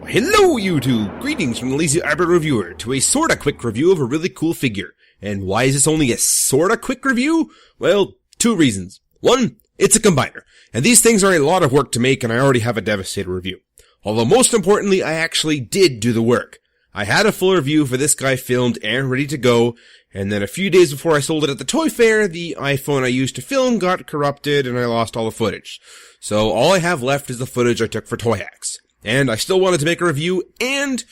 Hello YouTube! Greetings from the LazyEyebrowReviewer to a sorta quick review of a really cool figure. And why is this only a sorta quick review? Well, two reasons. One, it's a combiner, and these things are a lot of work to make and I already have a Devastator review. Although most importantly, I actually did do the work. I had a full review for this guy filmed and ready to go, and then a few days before I sold it at the toy fair, the iPhone I used to film got corrupted and I lost all the footage. So all I have left is the footage I took for Toy Hacks. And I still wanted to make a review, and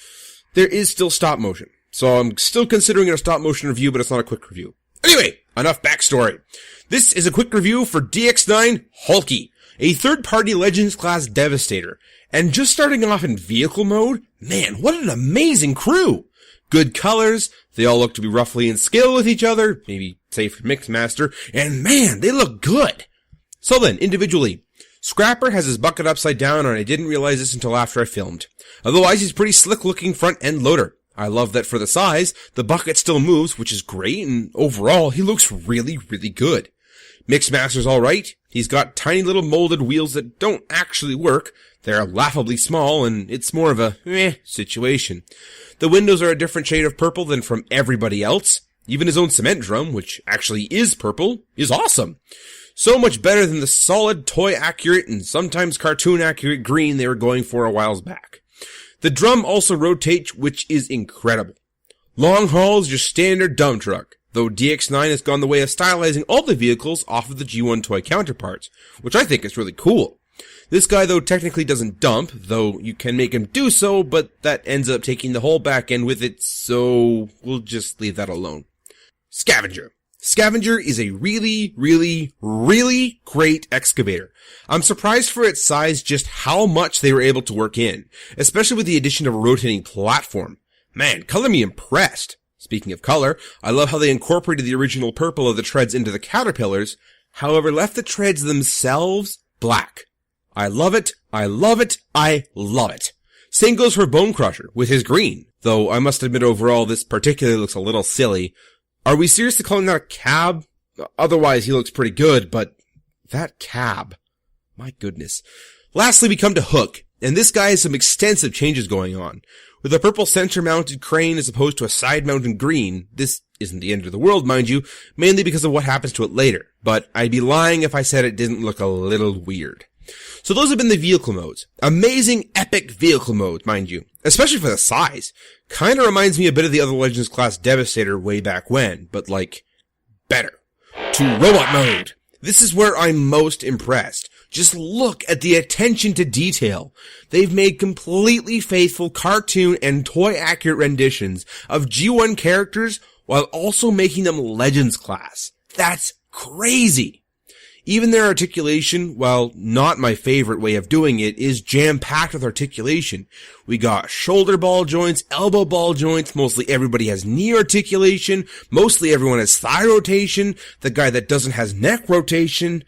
there is still stop motion. So I'm still considering it a stop motion review, but it's not a quick review. Anyway, enough backstory. This is a quick review for DX9 Hulkie, a third-party Legends class Devastator. And just starting off in vehicle mode, man, what an amazing crew! Good colors, they all look to be roughly in scale with each other, maybe safe Mixmaster, and man, they look good! So then, individually, Scrapper has his bucket upside down, and I didn't realize this until after I filmed. Otherwise, he's pretty slick-looking front-end loader. I love that for the size, the bucket still moves, which is great, and overall, he looks really, really good. Mixmaster's alright. He's got tiny little molded wheels that don't actually work. They're laughably small, and it's more of a situation. The windows are a different shade of purple than from everybody else. Even his own cement drum, which actually is purple, is awesome. So much better than the solid, toy-accurate, and sometimes cartoon-accurate green they were going for a while back. The drum also rotates, which is incredible. Long haul's your standard dump truck, though DX9 has gone the way of stylizing all the vehicles off of the G1 toy counterparts, which I think is really cool. This guy, though, technically doesn't dump, though you can make him do so, but that ends up taking the whole back end with it, so we'll just leave that alone. Scavenger. Scavenger is a really, really, really great excavator. I'm surprised for its size just how much they were able to work in, especially with the addition of a rotating platform. Man, color me impressed. Speaking of color, I love how they incorporated the original purple of the treads into the caterpillars, however left the treads themselves black. I love it, I love it, I love it. Same goes for Bone Crusher with his green, though I must admit overall this particularly looks a little silly. Are we seriously calling that a cab? Otherwise, he looks pretty good, but that cab. My goodness. Lastly, we come to Hook, and this guy has some extensive changes going on. With a purple center-mounted crane as opposed to a side-mounted green, this isn't the end of the world, mind you, mainly because of what happens to it later, but I'd be lying if I said it didn't look a little weird. So those have been the vehicle modes. Amazing, epic vehicle mode, mind you. Especially for the size. Kinda reminds me a bit of the other Legends class Devastator way back when, but like, better. To robot mode. This is where I'm most impressed. Just look at the attention to detail. They've made completely faithful cartoon and toy accurate renditions of G1 characters while also making them Legends class. That's crazy. Even their articulation, while not my favorite way of doing it, is jam-packed with articulation. We got shoulder ball joints, elbow ball joints, mostly everybody has knee articulation, mostly everyone has thigh rotation, the guy that doesn't has neck rotation.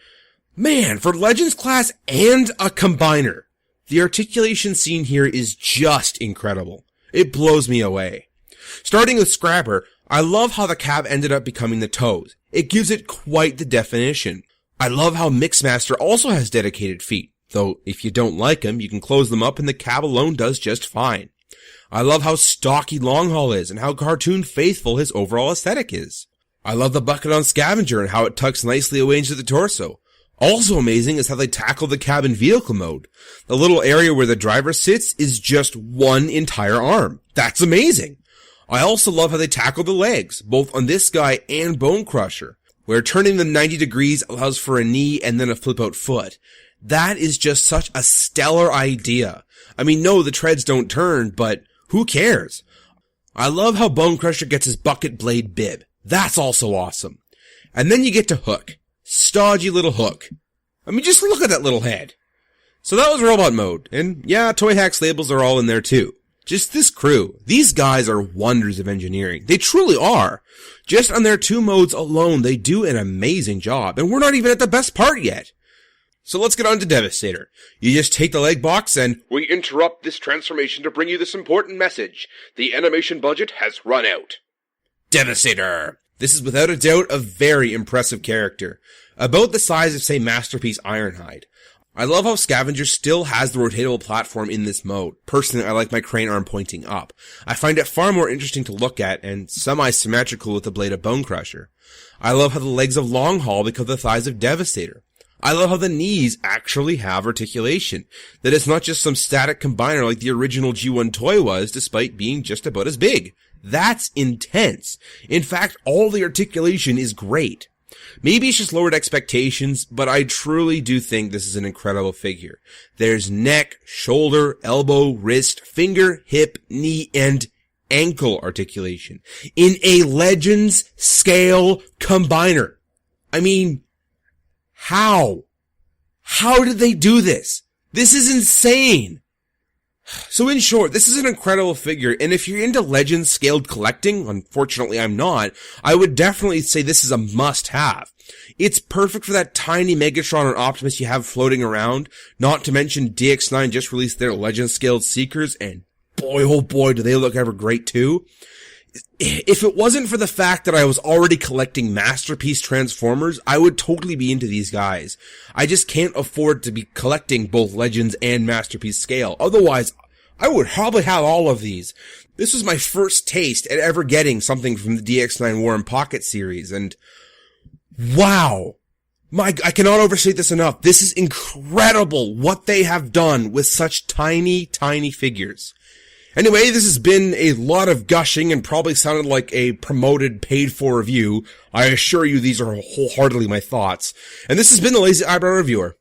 Man, for Legends class and a combiner, the articulation scene here is just incredible. It blows me away. Starting with Scrapper, I love how the cab ended up becoming the toes. It gives it quite the definition. I love how Mixmaster also has dedicated feet, though if you don't like them, you can close them up and the cab alone does just fine. I love how stocky Longhaul is and how cartoon faithful his overall aesthetic is. I love the bucket on Scavenger and how it tucks nicely away into the torso. Also amazing is how they tackle the cab in vehicle mode. The little area where the driver sits is just one entire arm. That's amazing. I also love how they tackle the legs, both on this guy and Bone Crusher, where turning them 90 degrees allows for a knee and then a flip-out foot. That is just such a stellar idea. I mean, no, the treads don't turn, but who cares? I love how Bone Crusher gets his bucket blade bib. That's also awesome. And then you get to Hook. Stodgy little Hook. I mean, just look at that little head. So that was robot mode, and yeah, Toy Hacks labels are all in there too. Just this crew. These guys are wonders of engineering. They truly are. Just on their two modes alone, they do an amazing job, and we're not even at the best part yet. So let's get on to Devastator. You just take the leg box and we interrupt this transformation to bring you this important message. The animation budget has run out. Devastator. This is without a doubt a very impressive character. About the size of, say, Masterpiece Ironhide. I love how Scavenger still has the rotatable platform in this mode. Personally, I like my crane arm pointing up. I find it far more interesting to look at and semi-symmetrical with the blade of Bone Crusher. I love how the legs of Long Haul become the thighs of Devastator. I love how the knees actually have articulation. That it's not just some static combiner like the original G1 toy was, despite being just about as big. That's intense. In fact, all the articulation is great. Maybe it's just lowered expectations, but I truly do think this is an incredible figure. There's neck, shoulder, elbow, wrist, finger, hip, knee, and ankle articulation in a Legends scale combiner. I mean, how? How did they do this? This is insane. So in short, this is an incredible figure, and if you're into Legends scaled collecting, unfortunately I'm not, I would definitely say this is a must-have. It's perfect for that tiny Megatron or Optimus you have floating around, not to mention DX9 just released their Legends scaled Seekers, and boy oh boy do they look ever great too. If it wasn't for the fact that I was already collecting Masterpiece Transformers, I would totally be into these guys. I just can't afford to be collecting both Legends and Masterpiece scale. Otherwise, I would probably have all of these. This was my first taste at ever getting something from the DX9 War and Pocket series, and wow. I cannot overstate this enough. This is incredible what they have done with such tiny, tiny figures. Anyway, this has been a lot of gushing and probably sounded like a promoted, paid-for review. I assure you these are wholeheartedly my thoughts. And this has been the Lazy Eyebrow Reviewer.